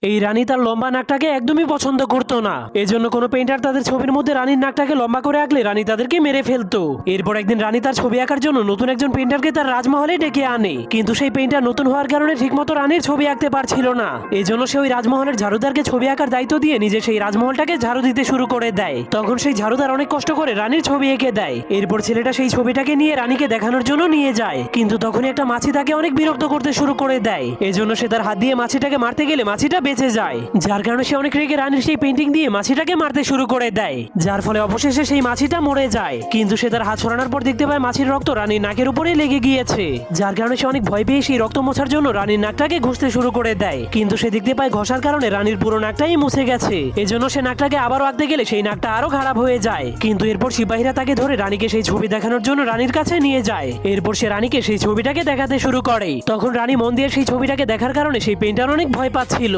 এই রানী তার লম্বা নাকটাকে একদমই পছন্দ করতো না। এজন্য কোনো পেইন্টার তাদের ছবির মধ্যে রানীর নাকটাকে লম্বা করে আঁকলে রানী তাদেরকে মেরে ফেলতো। এরপর একদিন রানী তার ছবি আঁকার জন্য নতুন একজন পেইন্টারকে তার রাজমহলে ডেকে আনে, কিন্তু সেই পেইন্টার নতুন হওয়ার কারণে ঠিকমতো রানীর ছবি আঁকতে পারছিল না। এজন্য সে ওই রাজমহলের ঝাড়ুদারকে ছবি আঁকার দায়িত্ব দিয়ে নিজে সেই রাজমহলটাকে ঝাড়ু দিতে শুরু করে দেয়। তখন সেই ঝাড়ুদার অনেক কষ্ট করে রানীর ছবি এঁকে দেয়। এরপর ছেলেটা সেই ছবিটাকে নিয়ে রানীকে দেখানোর জন্য নিয়ে যায়, কিন্তু তখনই একটা মাছি তাকে অনেক বিরক্ত করতে শুরু করে দেয়। এজন্য সে তার হাত দিয়ে মাছিটাকে মারতে গেলে মাছিটা বেঁচে যায়, যার কারণে সে অনেক রেগে রানীর সেই পেইন্টিং দিয়ে মাছিটাকে মারতে শুরু করে দেয়, যার ফলে অবশেষে সেই মাছিটা মরে যায়। কিন্তু সে তার হাত সরানোর পর দেখতে পায় মাছির রক্ত রানীর নাকের উপরে লেগে গিয়েছে, যার কারণে সে অনেক ভয় পেয়ে সেই রক্ত মোছার জন্য রানীর নাকটাকে ঘষতে শুরু করে দেয়। কিন্তু সে দেখতে পায় ঘষার কারণে রানীর পুরো নাকটাই মুছে গেছে। এজন্য সে নাকটাকে আবারও আঁকতে গেলে সেই নাকটা আরো খারাপ হয়ে যায়। কিন্তু এরপর সিপাহীরা তাকে ধরে রানীকে সেই ছবি দেখানোর জন্য রানীর কাছে নিয়ে যায়। এরপর সে রানীকে সেই ছবিটাকে দেখাতে শুরু করে। তখন রানী মন দিয়ে সেই ছবিটাকে দেখার কারণে সেই পেইন্টার অনেক ভয় পাচ্ছিল।